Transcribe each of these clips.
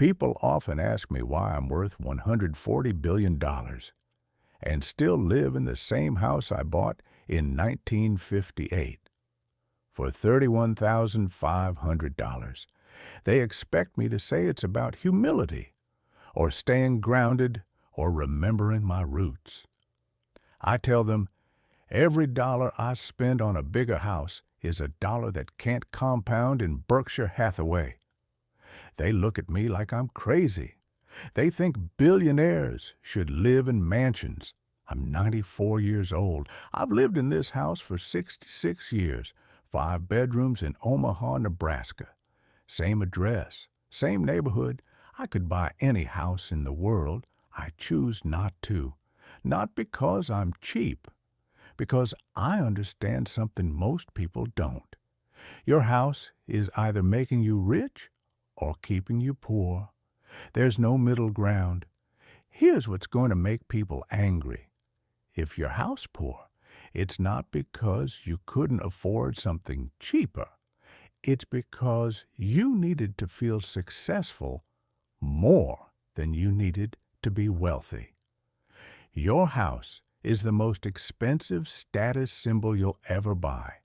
People often ask me why I'm worth $140 billion and still live in the same house I bought in 1958 for $31,500. They expect me to say it's about humility or staying grounded or remembering my roots. I tell them every dollar I spend on a bigger house is a dollar that can't compound in Berkshire Hathaway. They look at me like I'm crazy. They think billionaires should live in mansions. I'm 94 years old. I've lived in this house for 66 years, 5 bedrooms in Omaha, Nebraska. Same address, same neighborhood. I could buy any house in the world. I choose not to. Not because I'm cheap, because I understand something most people don't. Your house is either making you rich or keeping you poor. There's no middle ground. Here's what's going to make people angry. If your house poor, it's not because you couldn't afford something cheaper. It's because you needed to feel successful more than you needed to be wealthy. Your house is the most expensive status symbol you'll ever buy,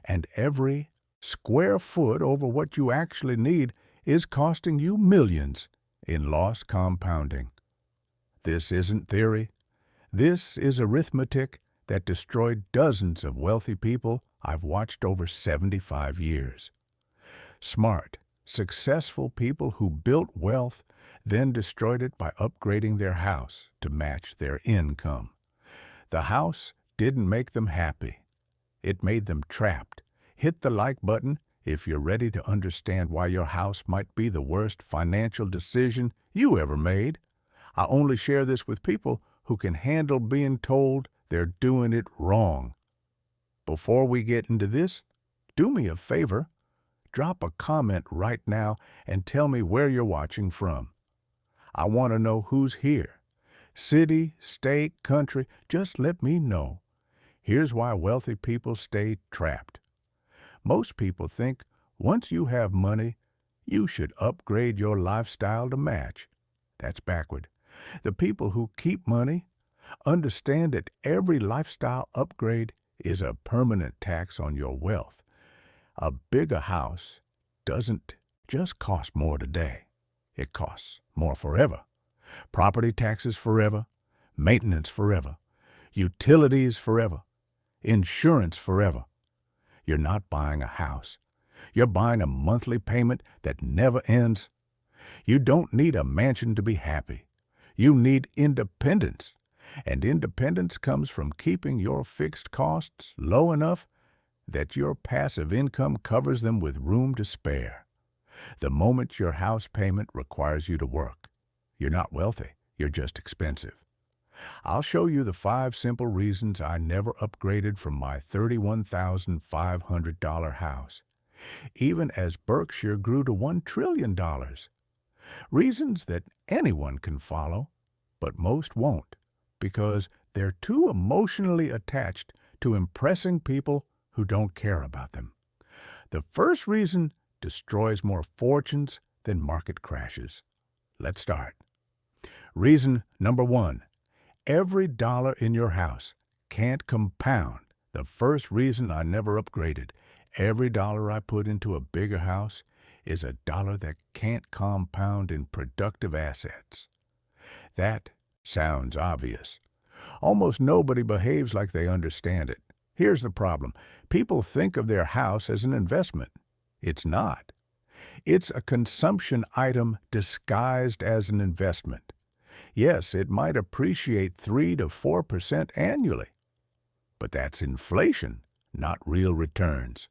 and every square foot over what you actually need is costing you millions in lost compounding. This isn't theory. This is arithmetic that destroyed dozens of wealthy people I've watched over 75 years. Smart, successful people who built wealth then destroyed it by upgrading their house to match their income. The house didn't make them happy. It made them trapped. Hit the like button if you're ready to understand why your house might be the worst financial decision you ever made. I only share this with people who can handle being told they're doing it wrong. Before we get into this, do me a favor. Drop a comment right now and tell me where you're watching from. I want to know who's here. City, state, country, just let me know. Here's why wealthy people stay trapped. Most people think once you have money, you should upgrade your lifestyle to match. That's backward. The people who keep money understand that every lifestyle upgrade is a permanent tax on your wealth. A bigger house doesn't just cost more today. It costs more forever. Property taxes forever, maintenance forever, utilities forever, insurance forever. You're not buying a house. You're buying a monthly payment that never ends. You don't need a mansion to be happy. You need independence. And independence comes from keeping your fixed costs low enough that your passive income covers them with room to spare. The moment your house payment requires you to work, you're not wealthy, you're just expensive. I'll show you the 5 simple reasons I never upgraded from my $31,500 house, even as Berkshire grew to $1 trillion. Reasons that anyone can follow, but most won't, because they're too emotionally attached to impressing people who don't care about them. The first reason destroys more fortunes than market crashes. Let's start. Reason number 1. Every dollar in your house can't compound. The first reason I never upgraded. Every dollar I put into a bigger house is a dollar that can't compound in productive assets. That sounds obvious. Almost nobody behaves like they understand it. Here's the problem. People think of their house as an investment. It's not. It's a consumption item disguised as an investment. Yes, it might appreciate 3 to 4% annually, but that's inflation, not real returns.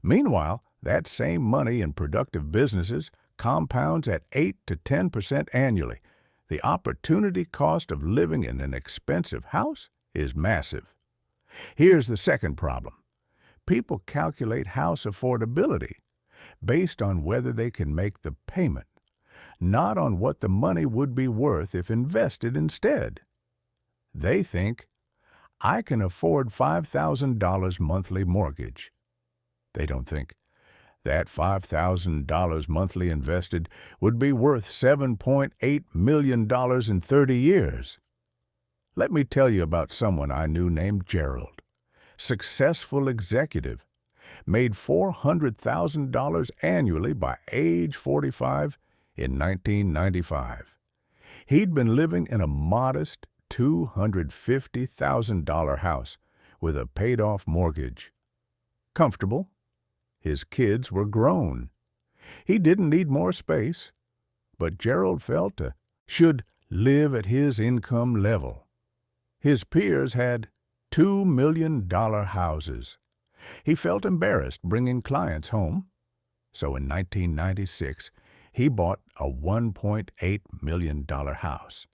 Meanwhile, that same money in productive businesses compounds at 8 to 10% annually. The opportunity cost of living in an expensive house is massive. Here's the second problem. People calculate house affordability based on whether they can make the payment, not on what the money would be worth if invested instead. They think, I can afford $5,000 monthly mortgage. They don't think, That $5,000 monthly invested would be worth $7.8 million in 30 years. Let me tell you about someone I knew named Gerald. Successful executive, made $400,000 annually by age 45 in 1995. He'd been living in a modest $250,000 house with a paid-off mortgage. Comfortable. His kids were grown. He didn't need more space, but Gerald felt should live at his income level. His peers had $2 million houses. He felt embarrassed bringing clients home, so in 1996 he bought a $1.8 million house,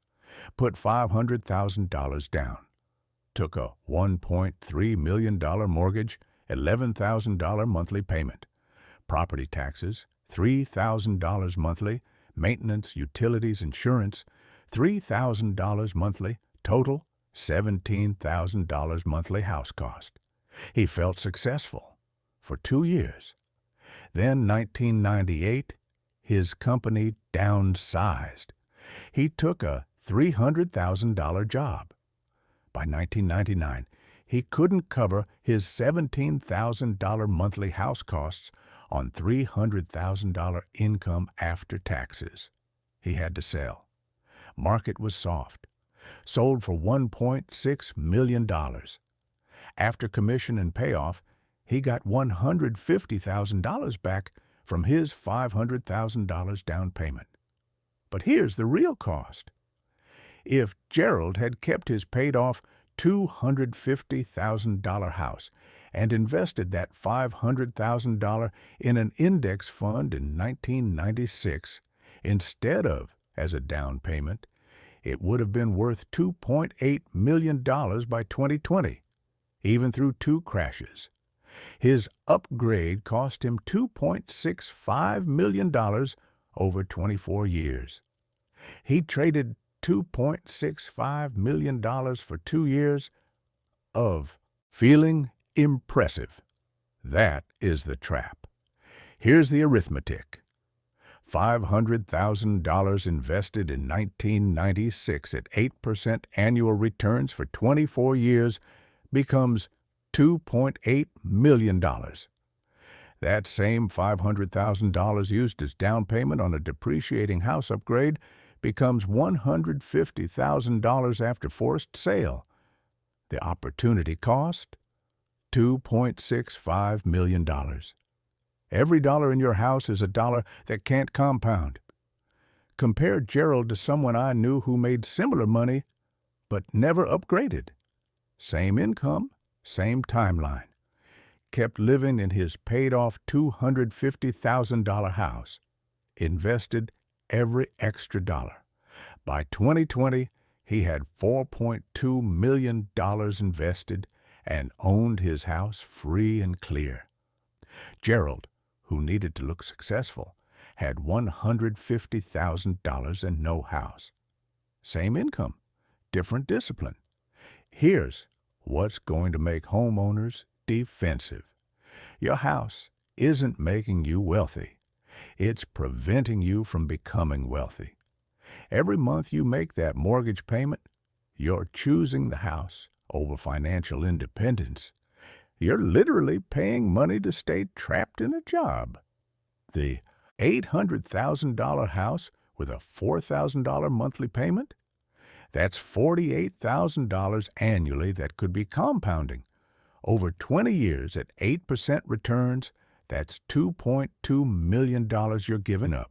put $500,000 down, took a $1.3 million mortgage, $11,000 monthly payment, property taxes, $3,000 monthly, maintenance, utilities, insurance, $3,000 monthly, total $17,000 monthly house cost. He felt successful for 2 years. Then 1998, his company downsized. He took a $300,000 job. By 1999, he couldn't cover his $17,000 monthly house costs on $300,000 income after taxes. He had to sell. Market was soft. Sold for $1.6 million. After commission and payoff, he got $150,000 back from his $500,000 down payment. But here's the real cost. If Gerald had kept his paid-off $250,000 house and invested that $500,000 in an index fund in 1996 instead of as a down payment, it would have been worth $2.8 million by 2020, even through 2 crashes. His upgrade cost him $2.65 million over 24 years. He traded $2.65 million for 2 years of feeling impressive. That is the trap. Here's the arithmetic. $500,000 invested in 1996 at 8% annual returns for 24 years becomes $2.8 million. That same $500,000 used as down payment on a depreciating house upgrade becomes $150,000 after forced sale. The opportunity cost? $2.65 million. Every dollar in your house is a dollar that can't compound. Compare Gerald to someone I knew who made similar money but never upgraded. Same income, same timeline. Kept living in his paid-off $250,000 house. Invested every extra dollar. By 2020, he had $4.2 million invested and owned his house free and clear. Gerald, who needed to look successful, had $150,000 and no house. Same income, different discipline. Here's what's going to make homeowners defensive. Your house isn't making you wealthy. It's preventing you from becoming wealthy. Every month you make that mortgage payment, you're choosing the house over financial independence. You're literally paying money to stay trapped in a job. The $800,000 house with a $4,000 monthly payment? That's $48,000 annually that could be compounding. Over 20 years at 8% returns, that's $2.2 million you're giving up.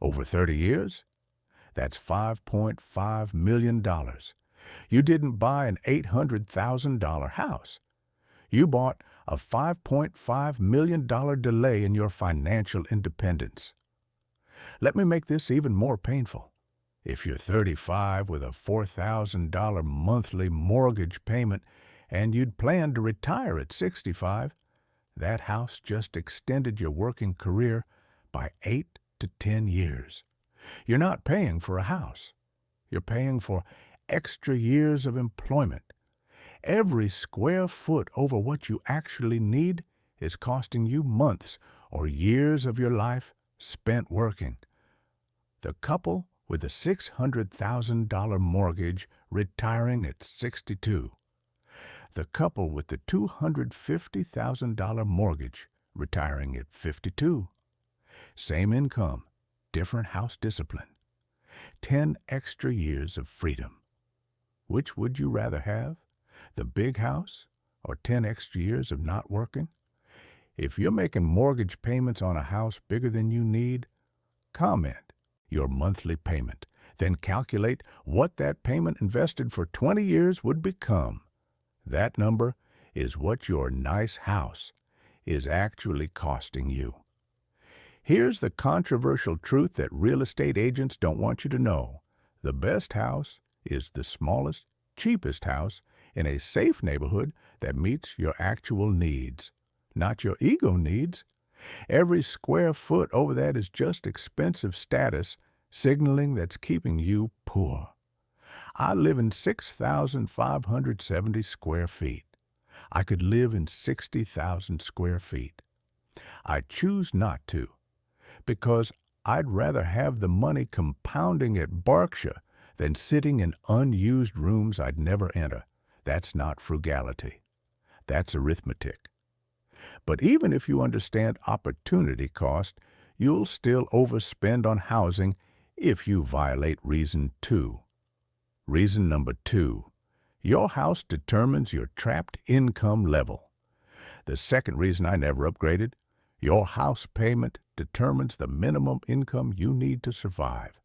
Over 30 years, that's $5.5 million. You didn't buy an $800,000 house. You bought a $5.5 million delay in your financial independence. Let me make this even more painful. If you're 35 with a $4,000 monthly mortgage payment and you'd planned to retire at 65, that house just extended your working career by 8 to 10 years. You're not paying for a house. You're paying for extra years of employment. Every square foot over what you actually need is costing you months or years of your life spent working. The couple with a $600,000 mortgage retiring at 62. The couple with the $250,000 mortgage retiring at 52. Same income, different house discipline. 10 extra years of freedom. Which would you rather have? The big house or 10 extra years of not working? If you're making mortgage payments on a house bigger than you need, comment your monthly payment. Then calculate what that payment invested for 20 years would become. That number is what your nice house is actually costing you. Here's the controversial truth that real estate agents don't want you to know. The best house is the smallest, cheapest house in a safe neighborhood that meets your actual needs, not your ego needs. Every square foot over that is just expensive status, signaling that's keeping you poor. I live in 6,570 square feet. I could live in 60,000 square feet. I choose not to, because I'd rather have the money compounding at Berkshire than sitting in unused rooms I'd never enter. That's not frugality. That's arithmetic. But even if you understand opportunity cost, you'll still overspend on housing if you violate reason 2. Reason number 2, your house determines your trapped income level. The second reason I never upgraded, your house payment determines the minimum income you need to survive,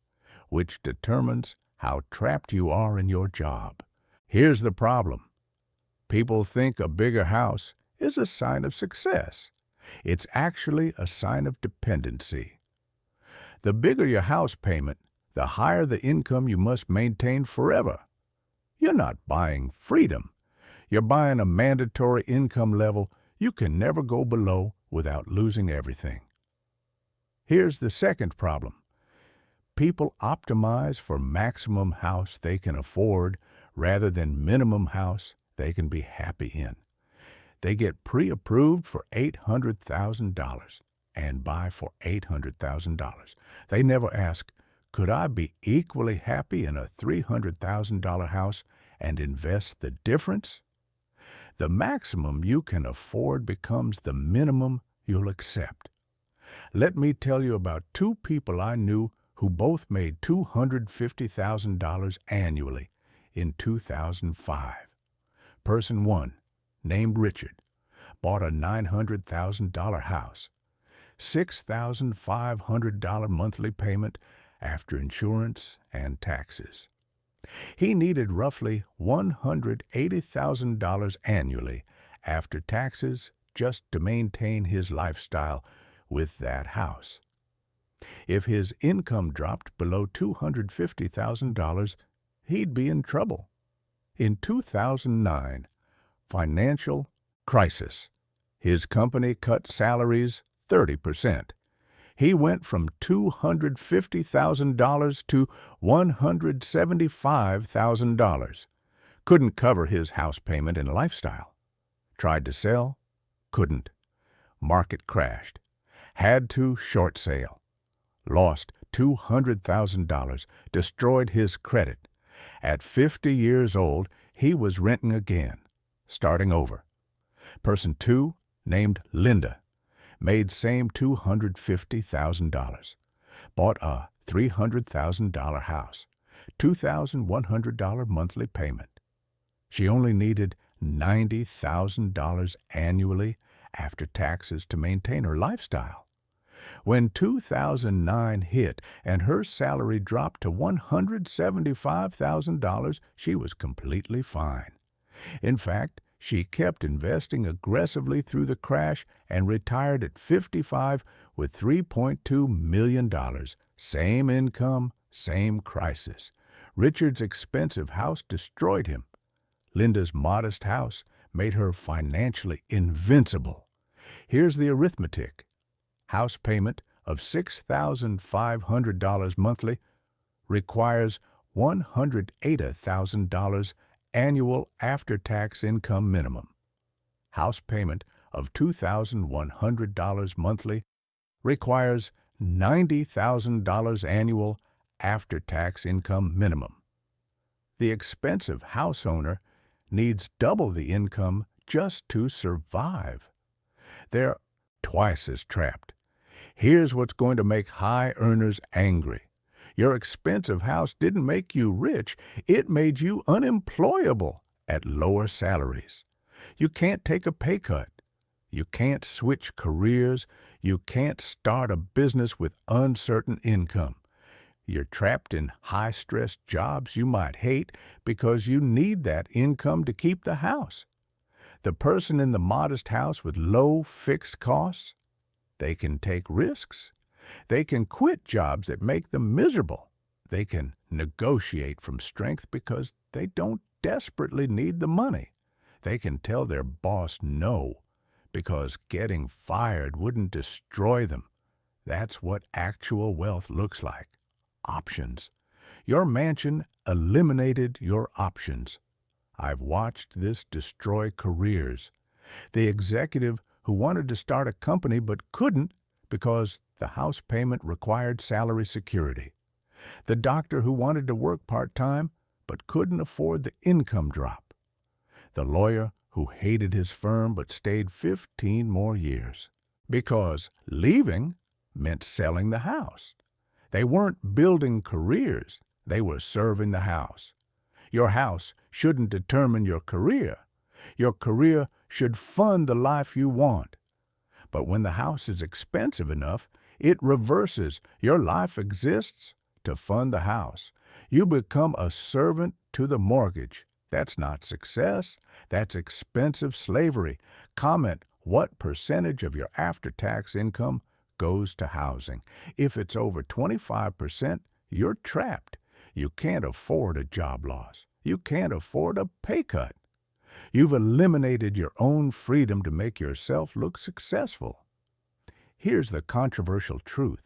which determines how trapped you are in your job. Here's the problem. People think a bigger house is a sign of success. It's actually a sign of dependency. The bigger your house payment, the higher the income you must maintain forever. You're not buying freedom. You're buying a mandatory income level you can never go below without losing everything. Here's the second problem. People optimize for maximum house they can afford rather than minimum house they can be happy in. They get pre-approved for $800,000 and buy for $800,000. They never ask, could I be equally happy in a $300,000 house and invest the difference? The maximum you can afford becomes the minimum you'll accept. Let me tell you about 2 people I knew who both made $250,000 annually in 2005. Person 1, named Richard, bought a $900,000 house, $6,500 monthly payment after insurance and taxes. He needed roughly $180,000 annually after taxes just to maintain his lifestyle with that house. If his income dropped below $250,000, he'd be in trouble. In 2009, financial crisis, his company cut salaries 30%. He went from $250,000 to $175,000. Couldn't cover his house payment and lifestyle. Tried to sell, couldn't. Market crashed. Had to short sale. Lost $200,000, destroyed his credit. At 50 years old, he was renting again, starting over. Person 2, named Linda, made same $250,000. Bought a $300,000 house, $2,100 monthly payment. She only needed $90,000 annually after taxes to maintain her lifestyle. When 2009 hit and her salary dropped to $175,000, she was completely fine. In fact, she kept investing aggressively through the crash and retired at 55 with $3.2 million. Same income, same crisis. Richard's expensive house destroyed him. Linda's modest house made her financially invincible. Here's the arithmetic. House payment of $6,500 monthly requires $180,000 annual after-tax income minimum. House payment of $2,100 monthly requires $90,000 annual after-tax income minimum. The expensive house owner needs double the income just to survive. They're twice as trapped. Here's what's going to make high earners angry. Your expensive house didn't make you rich, it made you unemployable at lower salaries. You can't take a pay cut. You can't switch careers. You can't start a business with uncertain income. You're trapped in high-stress jobs you might hate because you need that income to keep the house. The person in the modest house with low fixed costs, they can take risks. They can quit jobs that make them miserable. They can negotiate from strength because they don't desperately need the money. They can tell their boss no because getting fired wouldn't destroy them. That's what actual wealth looks like. Options. Your mansion eliminated your options. I've watched this destroy careers. The executive who wanted to start a company but couldn't because the house payment required salary security. The doctor who wanted to work part-time but couldn't afford the income drop. The lawyer who hated his firm but stayed 15 more years. Because leaving meant selling the house. They weren't building careers, they were serving the house. Your house shouldn't determine your career. Your career should fund the life you want. But when the house is expensive enough, it reverses. Your life exists to fund the house. You become a servant to the mortgage. That's not success. That's expensive slavery. Comment what percentage of your after-tax income goes to housing. If it's over 25%, you're trapped. You can't afford a job loss. You can't afford a pay cut. You've eliminated your own freedom to make yourself look successful. Here's the controversial truth.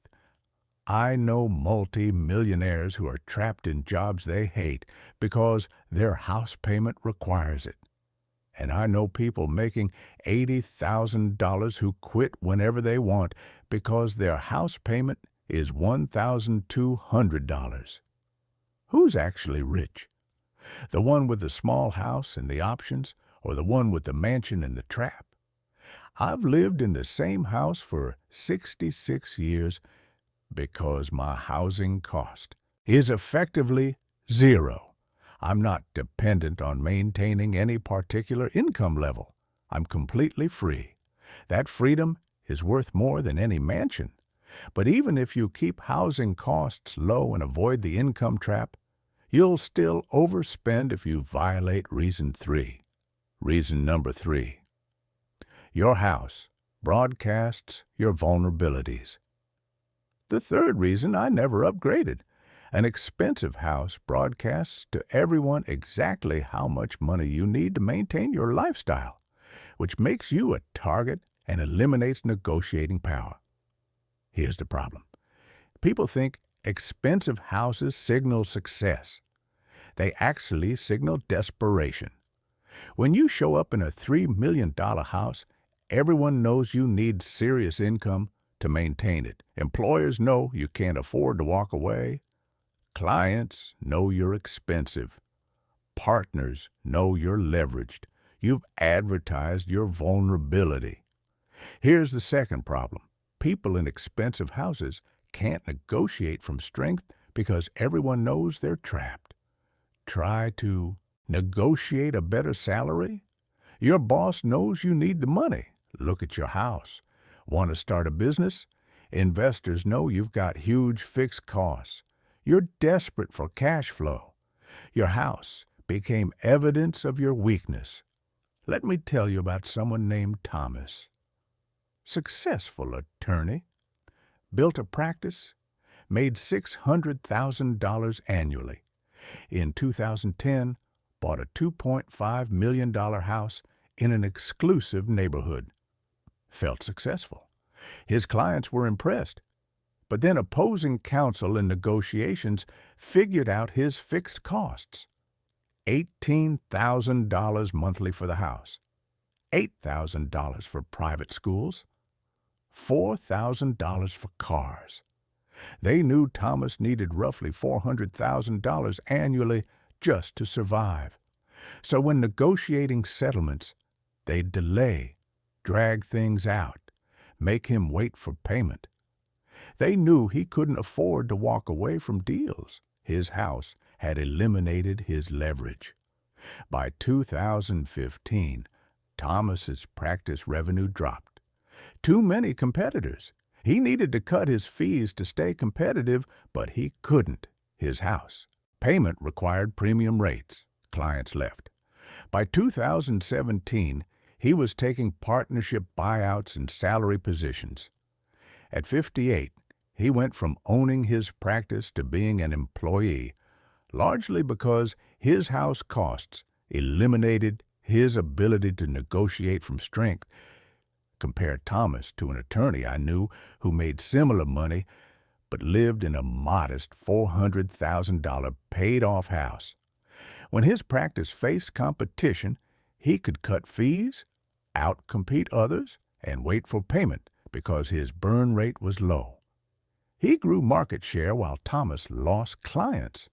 I know multi-millionaires who are trapped in jobs they hate because their house payment requires it. And I know people making $80,000 who quit whenever they want because their house payment is $1,200. Who's actually rich? The one with the small house and the options, or the one with the mansion and the trap? I've lived in the same house for 66 years because my housing cost is effectively zero. I'm not dependent on maintaining any particular income level. I'm completely free. That freedom is worth more than any mansion. But even if you keep housing costs low and avoid the income trap, you'll still overspend if you violate reason 3. Reason number 3. Your house broadcasts your vulnerabilities. The third reason I never upgraded. An expensive house broadcasts to everyone exactly how much money you need to maintain your lifestyle, which makes you a target and eliminates negotiating power. Here's the problem. People think expensive houses signal success. They actually signal desperation. When you show up in a $3 million house, everyone knows you need serious income to maintain it. Employers know you can't afford to walk away. Clients know you're expensive. Partners know you're leveraged. You've advertised your vulnerability. Here's the second problem. People in expensive houses can't negotiate from strength because everyone knows they're trapped. Try to negotiate a better salary? Your boss knows you need the money. Look at your house. Want to start a business? Investors know you've got huge fixed costs. You're desperate for cash flow. Your house became evidence of your weakness. Let me tell you about someone named Thomas. Successful attorney, built a practice, made $600,000 annually. In 2010, bought a $2.5 million house in an exclusive neighborhood. Felt successful. His clients were impressed. But then opposing counsel in negotiations figured out his fixed costs. $18,000 monthly for the house, $8,000 for private schools, $4,000 for cars. They knew Thomas needed roughly $400,000 annually just to survive. So when negotiating settlements, they'd delay, drag things out, make him wait for payment. They knew he couldn't afford to walk away from deals. His house had eliminated his leverage. By 2015, Thomas's practice revenue dropped. Too many competitors. He needed to cut his fees to stay competitive, but he couldn't. His house. Payment required premium rates. Clients left. By 2017, he was taking partnership buyouts and salary positions. At 58, he went from owning his practice to being an employee, largely because his house costs eliminated his ability to negotiate from strength. Compare Thomas to an attorney I knew who made similar money but lived in a modest $400,000 paid-off house. When his practice faced competition, he could cut fees, outcompete others, and wait for payment because his burn rate was low. He grew market share while Thomas lost clients.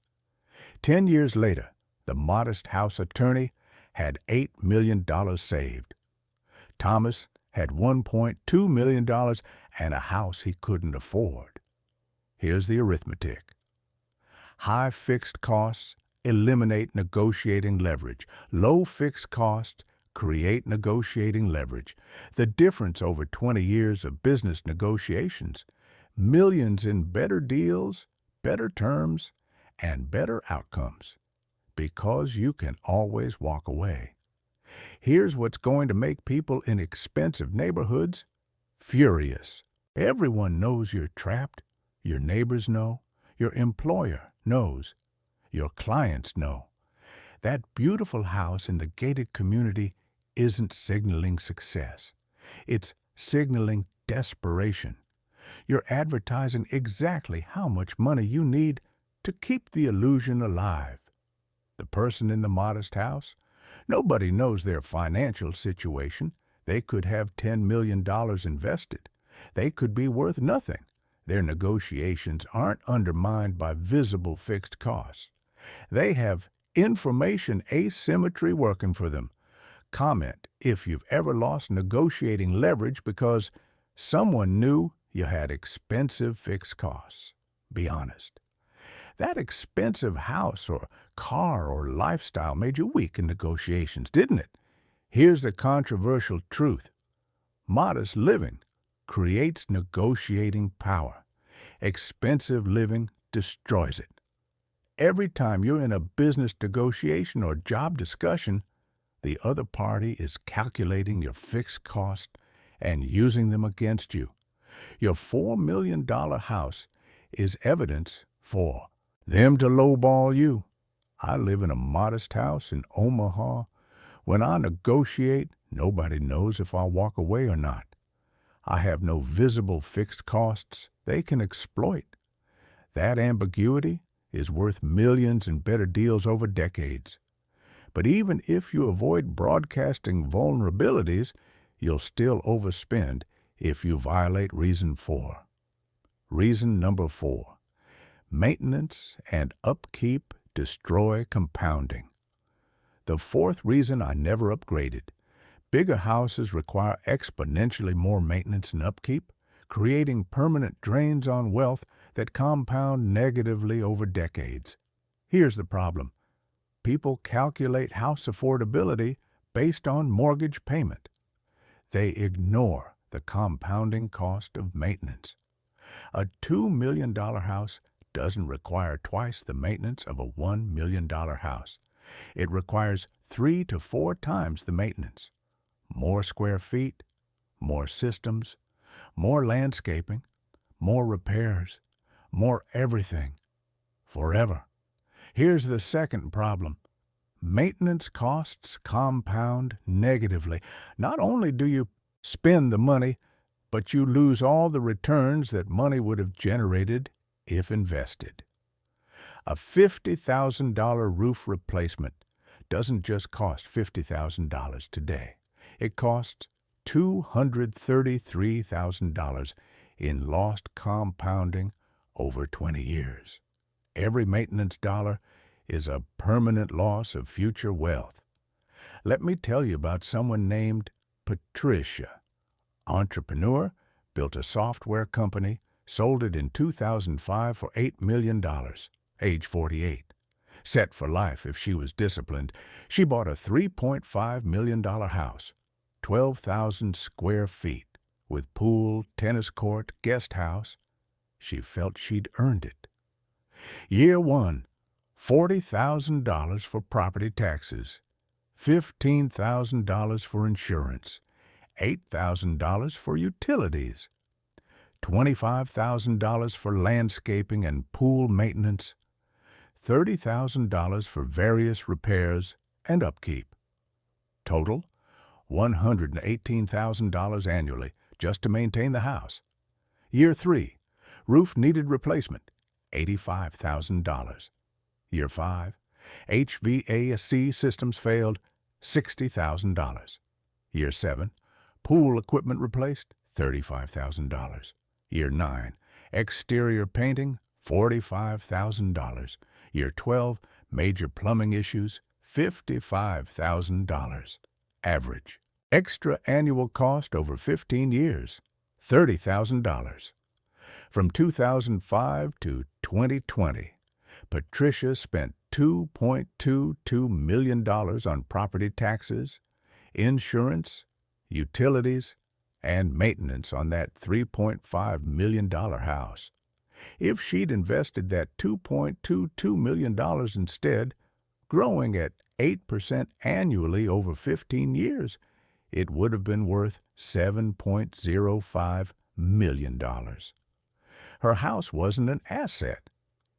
10 years later, the modest house attorney had $8 million saved. Thomas had $1.2 million and a house he couldn't afford. Here's the arithmetic. High fixed costs eliminate negotiating leverage. Low fixed costs create negotiating leverage. The difference over 20 years of business negotiations. Millions in better deals, better terms, and better outcomes. Because you can always walk away. Here's what's going to make people in expensive neighborhoods furious. Everyone knows you're trapped. Your neighbors know. Your employer knows. Your clients know. That beautiful house in the gated community isn't signaling success. It's signaling desperation. You're advertising exactly how much money you need to keep the illusion alive. The person in the modest house? Nobody knows their financial situation. They could have $10 million invested. They could be worth nothing. Their negotiations aren't undermined by visible fixed costs. They have information asymmetry working for them. Comment if you've ever lost negotiating leverage because someone knew you had expensive fixed costs. Be honest. That expensive house or car or lifestyle made you weak in negotiations, didn't it? Here's the controversial truth. Modest living creates negotiating power. Expensive living destroys it. Every time you're in a business negotiation or job discussion, the other party is calculating your fixed costs and using them against you. Your $4 million house is evidence for them to lowball you. I live in a modest house in Omaha. When I negotiate, nobody knows if I'll walk away or not. I have no visible fixed costs they can exploit. That ambiguity is worth millions in better deals over decades. But even if you avoid broadcasting vulnerabilities, you'll still overspend if you violate reason 4. Reason number 4. Maintenance and upkeep destroy compounding. The fourth reason I never upgraded. Bigger houses require exponentially more maintenance and upkeep, creating permanent drains on wealth that compound negatively over decades. Here's the problem. People calculate house affordability based on mortgage payment. They ignore the compounding cost of maintenance. A $2 million house doesn't require twice the maintenance of a $1 million house. It requires 3 to 4 times the maintenance. More square feet, more systems, more landscaping, more repairs, more everything, forever. Here's the second problem. Maintenance costs compound negatively. Not only do you spend the money, but you lose all the returns that money would have generated if invested. A $50,000 roof replacement doesn't just cost $50,000 today. It costs $233,000 in lost compounding over 20 years. Every maintenance dollar is a permanent loss of future wealth. Let me tell you about someone named Patricia. Entrepreneur, built a software company, sold it in 2005 for $8 million, age 48. Set for life if she was disciplined, she bought a $3.5 million house, 12,000 square feet, with pool, tennis court, guest house. She felt she'd earned it. Year one, $40,000 for property taxes, $15,000 for insurance, $8,000 for utilities, $25,000 for landscaping and pool maintenance, $30,000 for various repairs and upkeep. Total, $118,000 annually just to maintain the house. Year 3, roof needed replacement, $85,000. Year 5, HVAC systems failed, $60,000. Year 7, pool equipment replaced, $35,000. Year 9, exterior painting, $45,000. Year 12, major plumbing issues, $55,000. Average. Extra annual cost over 15 years, $30,000. From 2005 to 2020, Patricia spent $2.22 million on property taxes, insurance, utilities, and maintenance on that $3.5 million house. If she'd invested that $2.22 million instead, growing at 8% annually over 15 years, it would have been worth $7.05 million. Her house wasn't an asset.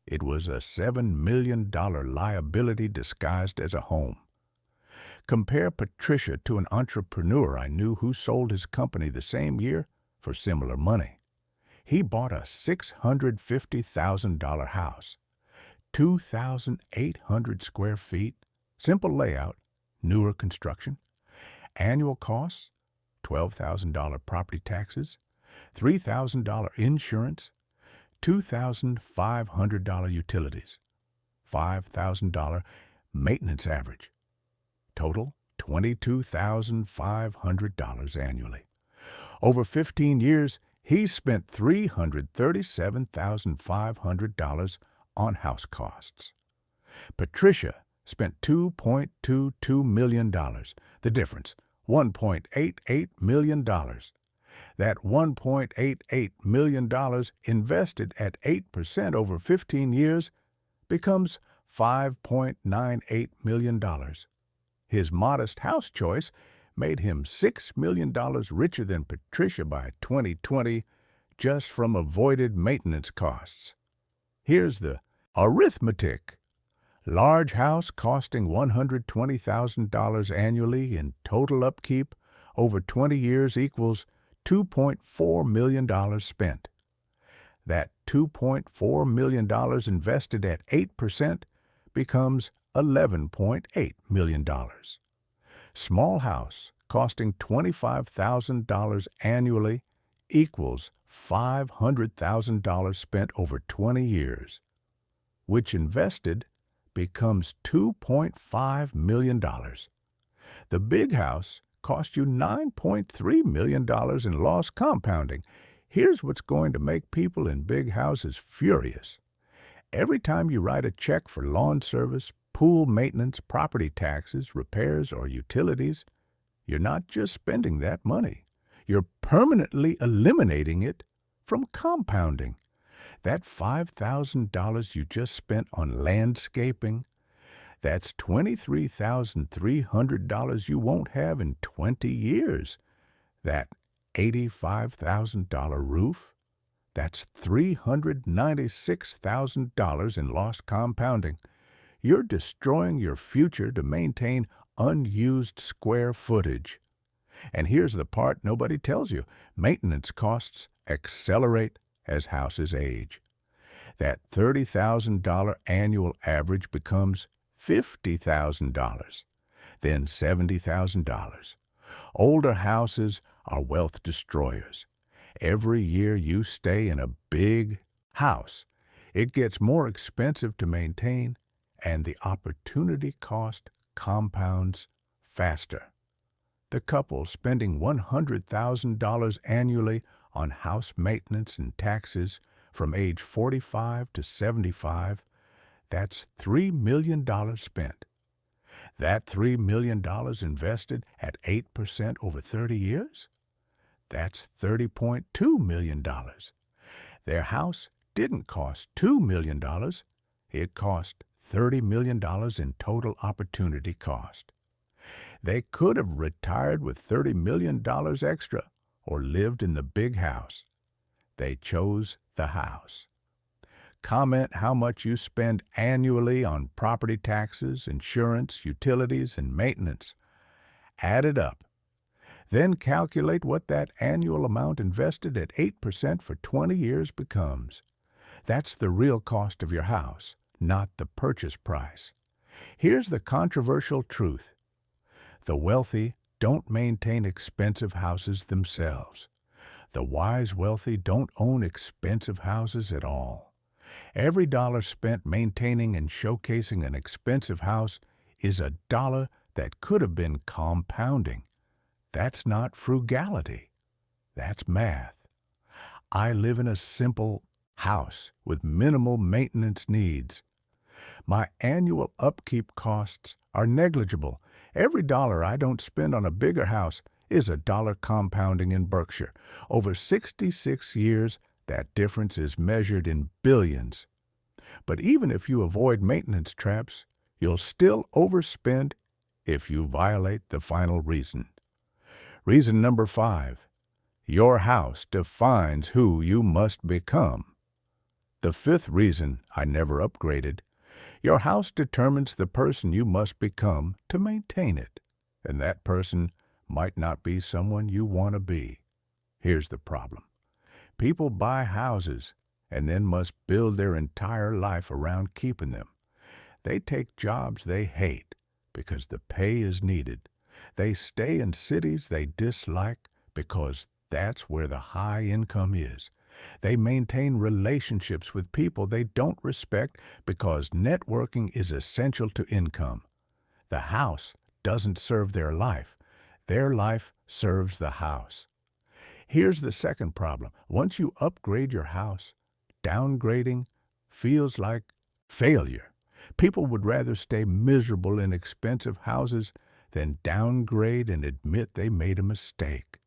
It was a $7 million liability disguised as a home. Compare Patricia to an entrepreneur I knew who sold his company the same year for similar money. He bought a $650,000 house, 2,800 square feet, simple layout, newer construction, annual costs, $12,000 property taxes, $3,000 insurance, $2,500 utilities, $5,000 maintenance average. Total, $22,500 annually. Over 15 years, he spent $337,500 on house costs. Patricia spent $2.22 million. The difference, $1.88 million. That $1.88 million invested at 8% over 15 years becomes $5.98 million. His modest house choice made him $6 million richer than Patricia by 2020 just from avoided maintenance costs. Here's the arithmetic. Large house costing $120,000 annually in total upkeep over 20 years equals $2.4 million spent. That $2.4 million invested at 8% becomes $11.8 million. Small house costing $25,000 annually equals $500,000 spent over 20 years, which invested becomes $2.5 million. The big house cost you $9.3 million in lost compounding. Here's what's going to make people in big houses furious. Every time you write a check for lawn service, pool maintenance, property taxes, repairs, or utilities, you're not just spending that money. You're permanently eliminating it from compounding. That $5,000 you just spent on landscaping, that's $23,300 you won't have in 20 years. That $85,000 roof, that's $396,000 in lost compounding. You're destroying your future to maintain unused square footage. And here's the part nobody tells you. Maintenance costs accelerate as houses age. That $30,000 annual average becomes $50,000, then $70,000. Older houses are wealth destroyers. Every year you stay in a big house, it gets more expensive to maintain, and the opportunity cost compounds faster. The couple spending $100,000 annually on house maintenance and taxes from age 45 to 75, that's $3 million spent. That $3 million invested at 8% over 30 years? That's $30.2 million. Their house didn't cost $2 million. It cost $30 million in total opportunity cost. They could have retired with $30 million extra or lived in the big house. They chose the house. Comment how much you spend annually on property taxes, insurance, utilities, and maintenance. Add it up. Then calculate what that annual amount invested at 8% for 20 years becomes. That's the real cost of your house, not the purchase price. Here's the controversial truth. The wealthy don't maintain expensive houses themselves. The wise wealthy don't own expensive houses at all. Every dollar spent maintaining and showcasing an expensive house is a dollar that could have been compounding. That's not frugality. That's math. I live in a simple house with minimal maintenance needs. My annual upkeep costs are negligible. Every dollar I don't spend on a bigger house is a dollar compounding in Berkshire. Over 66 years, that difference is measured in billions. But even if you avoid maintenance traps, you'll still overspend if you violate the final reason. Reason number 5, your house defines who you must become. The 5th reason I never upgraded, your house determines the person you must become to maintain it, and that person might not be someone you want to be. Here's the problem. People buy houses and then must build their entire life around keeping them. They take jobs they hate because the pay is needed. They stay in cities they dislike because that's where the high income is. They maintain relationships with people they don't respect because networking is essential to income. The house doesn't serve their life. Their life serves the house. Here's the second problem. Once you upgrade your house, downgrading feels like failure. People would rather stay miserable in expensive houses than downgrade and admit they made a mistake.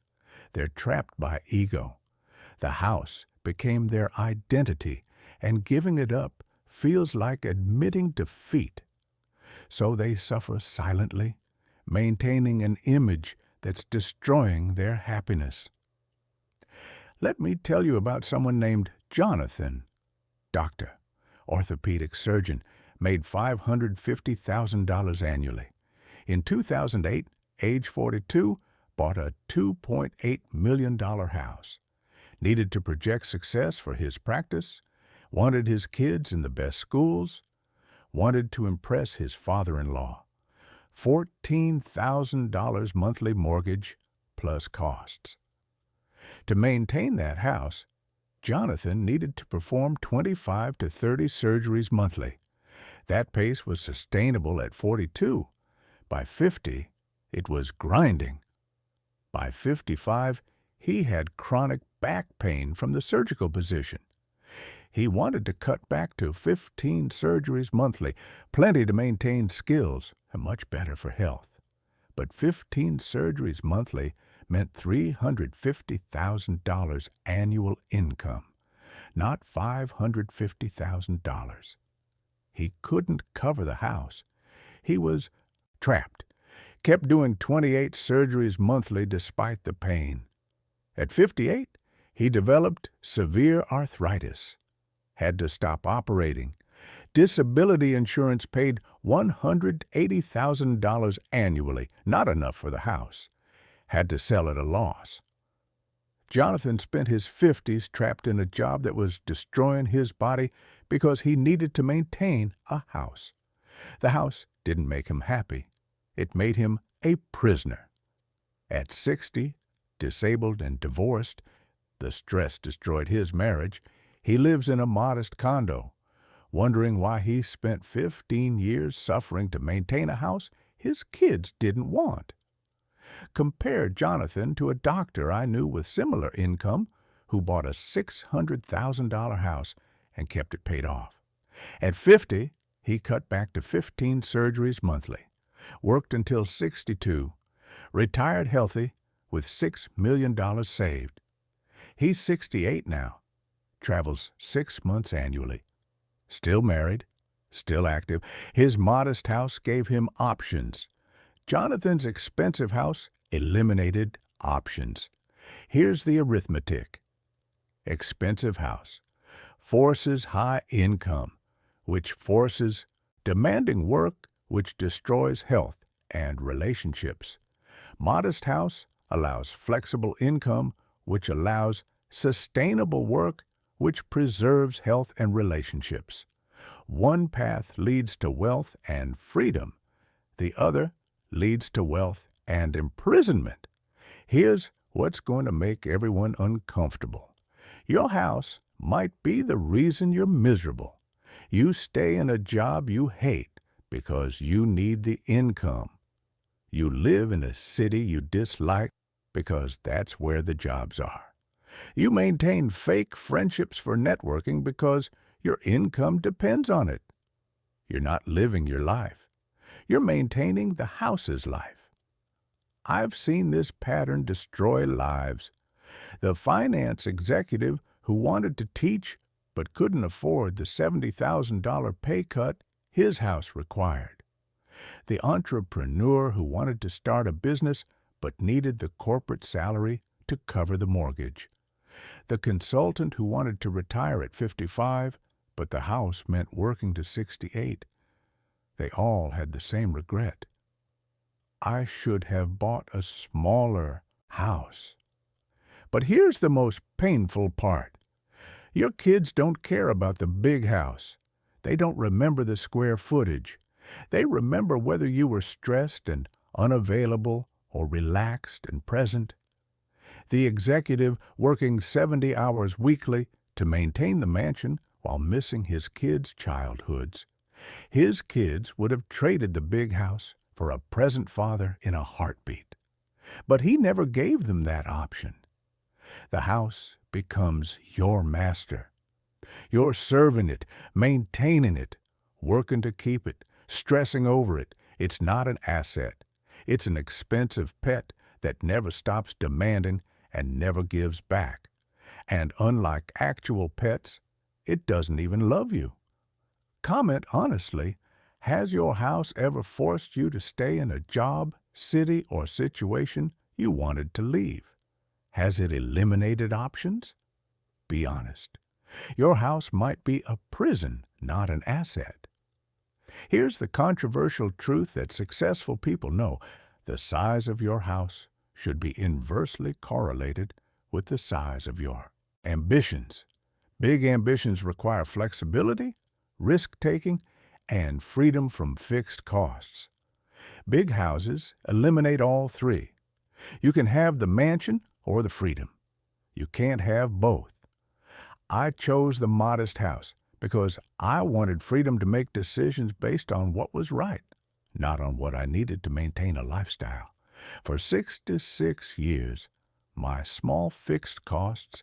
They're trapped by ego. The house became their identity, and giving it up feels like admitting defeat. So they suffer silently, maintaining an image that's destroying their happiness. Let me tell you about someone named Jonathan. Doctor, orthopedic surgeon, made $550,000 annually. In 2008, age 42, bought a $2.8 million house. Needed to project success for his practice, wanted his kids in the best schools, wanted to impress his father-in-law. $14,000 monthly mortgage plus costs. To maintain that house, Jonathan needed to perform 25 to 30 surgeries monthly. That pace was sustainable at 42. By 50, it was grinding. By 55, he had chronic back pain from the surgical position. He wanted to cut back to 15 surgeries monthly, plenty to maintain skills, and much better for health. But 15 surgeries monthly meant $350,000 annual income, not $550,000. He couldn't cover the house. He was trapped, kept doing 28 surgeries monthly despite the pain. At 58, he developed severe arthritis, had to stop operating. Disability insurance paid $180,000 annually, not enough for the house. Had to sell at a loss. Jonathan spent his 50s trapped in a job that was destroying his body because he needed to maintain a house. The house didn't make him happy. It made him a prisoner. At 60, disabled and divorced. The stress destroyed his marriage. He lives in a modest condo, wondering why he spent 15 years suffering to maintain a house his kids didn't want. Compare Jonathan to a doctor I knew with similar income who bought a $600,000 house and kept it paid off. At 50, he cut back to 15 surgeries monthly, worked until 62, retired healthy with $6 million saved. He's 68 now, travels 6 months annually, still married, still active. His modest house gave him options. Jonathan's expensive house eliminated options. Here's the arithmetic. Expensive house forces high income, which forces demanding work, which destroys health and relationships. Modest house allows flexible income, which allows sustainable work, which preserves health and relationships. One path leads to wealth and freedom. The other leads to wealth and imprisonment. Here's what's going to make everyone uncomfortable. Your house might be the reason you're miserable. You stay in a job you hate because you need the income. You live in a city you dislike because that's where the jobs are. You maintain fake friendships for networking because your income depends on it. You're not living your life. You're maintaining the house's life. I've seen this pattern destroy lives. The finance executive who wanted to teach but couldn't afford the $70,000 pay cut his house required. The entrepreneur who wanted to start a business but needed the corporate salary to cover the mortgage. The consultant who wanted to retire at 55, but the house meant working to 68. They all had the same regret. I should have bought a smaller house. But here's the most painful part. Your kids don't care about the big house. They don't remember the square footage. They remember whether you were stressed and unavailable or relaxed and present. The executive working 70 hours weekly to maintain the mansion while missing his kids' childhoods. His kids would have traded the big house for a present father in a heartbeat. But he never gave them that option. The house becomes your master. You're serving it, maintaining it, working to keep it, stressing over it. It's not an asset. It's an expensive pet that never stops demanding and never gives back. And unlike actual pets, it doesn't even love you. Comment honestly, has your house ever forced you to stay in a job, city, or situation you wanted to leave? Has it eliminated options? Be honest. Your house might be a prison, not an asset. Here's the controversial truth that successful people know. The size of your house should be inversely correlated with the size of your ambitions. Big ambitions require flexibility, risk-taking, and freedom from fixed costs. Big houses eliminate all three. You can have the mansion or the freedom. You can't have both. I chose the modest house because I wanted freedom to make decisions based on what was right, not on what I needed to maintain a lifestyle. For 66 years, my small fixed costs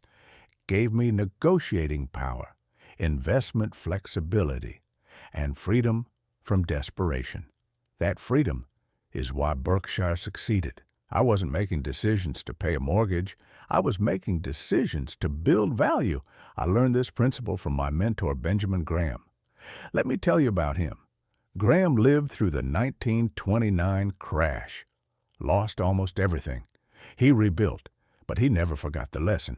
gave me negotiating power, investment flexibility, and freedom from desperation. That freedom is why Berkshire succeeded. I wasn't making decisions to pay a mortgage. I was making decisions to build value. I learned this principle from my mentor, Benjamin Graham. Let me tell you about him. Graham lived through the 1929 crash, lost almost everything. He rebuilt, but he never forgot the lesson.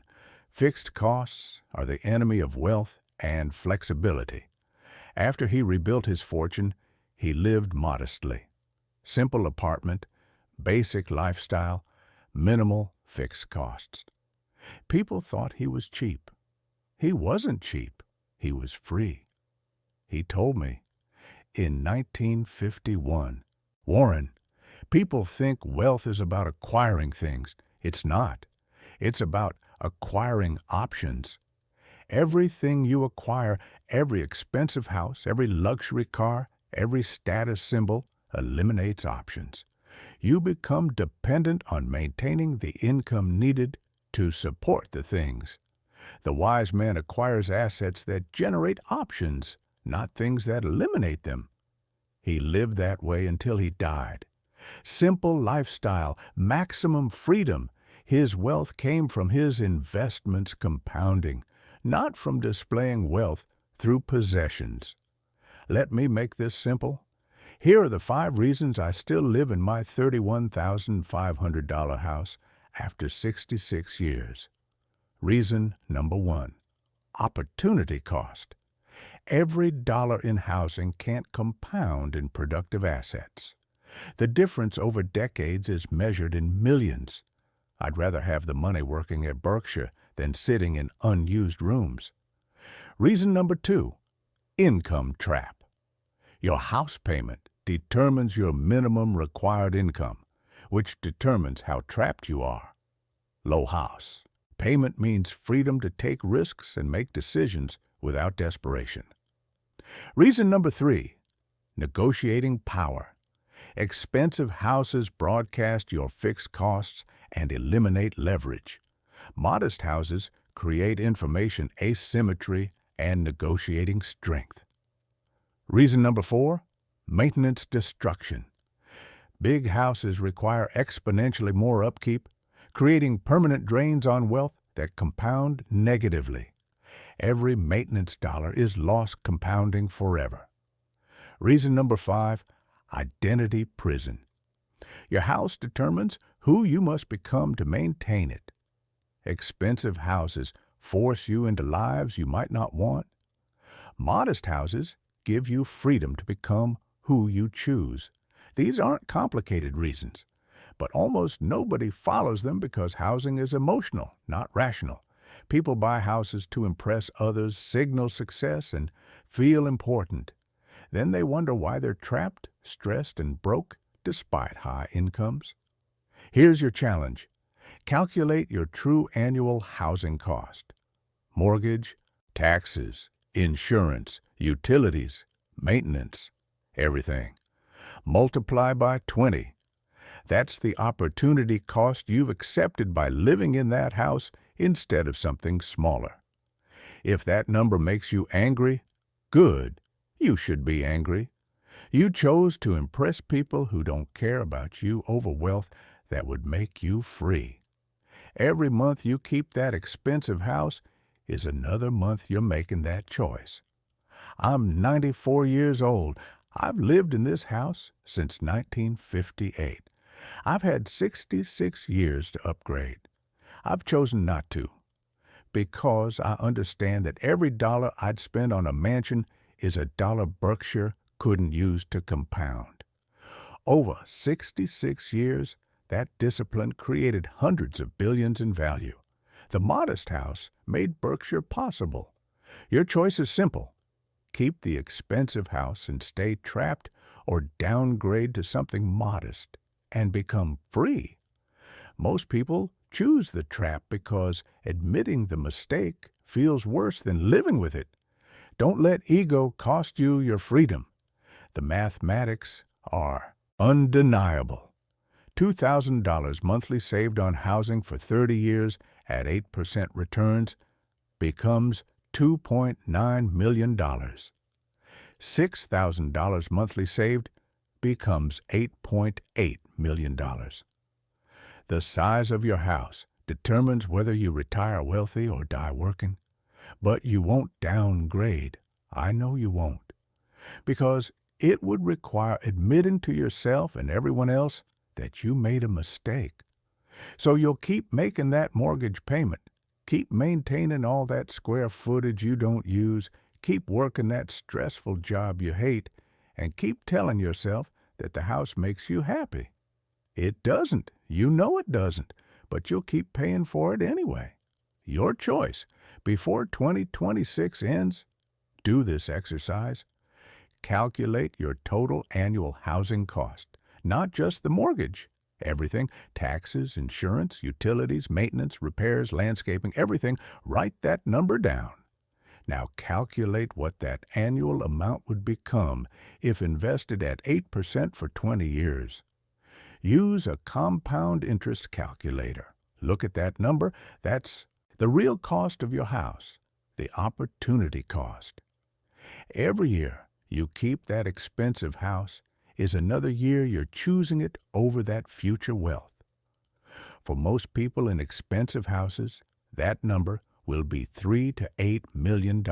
Fixed costs are the enemy of wealth and flexibility. After he rebuilt his fortune, he lived modestly. Simple apartment, basic lifestyle, minimal fixed costs. People thought he was cheap. He wasn't cheap. He was free. He told me, in 1951, Warren, people think wealth is about acquiring things. It's not. It's about acquiring options. Everything you acquire, every expensive house, every luxury car, every status symbol, eliminates options. You become dependent on maintaining the income needed to support the things. The wise man acquires assets that generate options, not things that eliminate them. He lived that way until he died. Simple lifestyle, maximum freedom. His wealth came from his investments compounding, not from displaying wealth through possessions. Let me make this simple. Here are the 5 reasons I still live in my $31,500 house after 66 years. Reason number 1, opportunity cost. Every dollar in housing can't compound in productive assets. The difference over decades is measured in millions. I'd rather have the money working at Berkshire than sitting in unused rooms. Reason number 2, income trap. Your house payment determines your minimum required income, which determines how trapped you are. Low house. Payment means freedom to take risks and make decisions without desperation. Reason number 3, negotiating power. Expensive houses broadcast your fixed costs and eliminate leverage. Modest houses create information asymmetry and negotiating strength. Reason number 4, maintenance destruction. Big houses require exponentially more upkeep, creating permanent drains on wealth that compound negatively. Every maintenance dollar is lost compounding forever. Reason number 5, identity prison. Your house determines who you must become to maintain it. Expensive houses force you into lives you might not want. Modest houses give you freedom to become who you choose. These aren't complicated reasons, but almost nobody follows them because housing is emotional, not rational. People buy houses to impress others, signal success, and feel important. Then they wonder why they're trapped, stressed, and broke despite high incomes. Here's your challenge. Calculate your true annual housing cost. Mortgage, taxes, insurance, utilities, maintenance, everything. Multiply by 20. That's the opportunity cost you've accepted by living in that house instead of something smaller. If that number makes you angry, good. You should be angry. You chose to impress people who don't care about you over wealth that would make you free. Every month you keep that expensive house is another month you're making that choice. I'm 94 years old. I've lived in this house since 1958. I've had 66 years to upgrade. I've chosen not to, because I understand that every dollar I'd spend on a mansion is a dollar Berkshire couldn't use to compound. Over 66 years, that discipline created hundreds of billions in value. The modest house made Berkshire possible. Your choice is simple. Keep the expensive house and stay trapped, or downgrade to something modest and become free. Most people choose the trap because admitting the mistake feels worse than living with it. Don't let ego cost you your freedom. The mathematics are undeniable. $2,000 monthly saved on housing for 30 years at 8% returns becomes $2.9 million. $6,000 monthly saved becomes $8.8 million. The size of your house determines whether you retire wealthy or die working. But you won't downgrade. I know you won't. Because it would require admitting to yourself and everyone else that you made a mistake. So you'll keep making that mortgage payment, keep maintaining all that square footage you don't use, keep working that stressful job you hate, and keep telling yourself that the house makes you happy. It doesn't. You know it doesn't, but you'll keep paying for it anyway. Your choice. Before 2026 ends, do this exercise. Calculate your total annual housing cost, not just the mortgage. Everything, taxes, insurance, utilities, maintenance, repairs, landscaping, everything, write that number down. Now calculate what that annual amount would become if invested at 8% for 20 years. Use a compound interest calculator. Look at that number. That's the real cost of your house, the opportunity cost. Every year you keep that expensive house is another year you're choosing it over that future wealth. For most people in expensive houses, that number will be $3 to $8 million.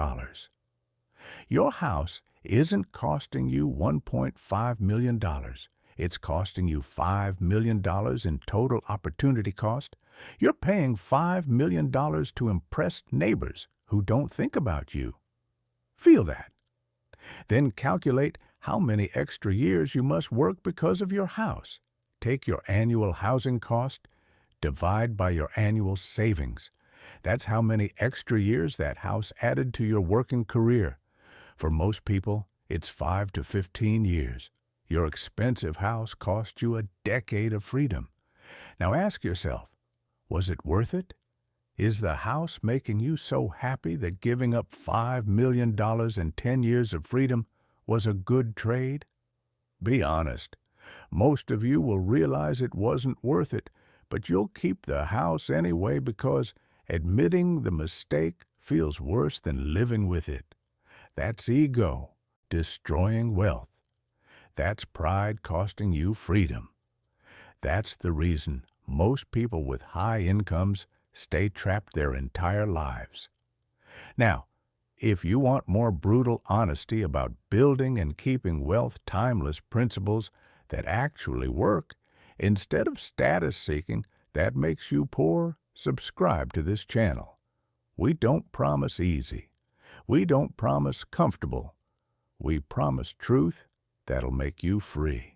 Your house isn't costing you $1.5 million. It's costing you $5 million in total opportunity cost. You're paying $5 million to impress neighbors who don't think about you. Feel that. Then calculate how many extra years you must work because of your house. Take your annual housing cost, divide by your annual savings. That's how many extra years that house added to your working career. For most people, it's 5 to 15 years. Your expensive house cost you a decade of freedom. Now ask yourself, was it worth it? Is the house making you so happy that giving up $5 million and 10 years of freedom was a good trade? Be honest. Most of you will realize it wasn't worth it, but you'll keep the house anyway because admitting the mistake feels worse than living with it. That's ego, destroying wealth. That's pride costing you freedom. That's the reason most people with high incomes stay trapped their entire lives. Now, if you want more brutal honesty about building and keeping wealth timeless principles that actually work, instead of status seeking that makes you poor, subscribe to this channel. We don't promise easy. We don't promise comfortable. We promise truth that'll make you free.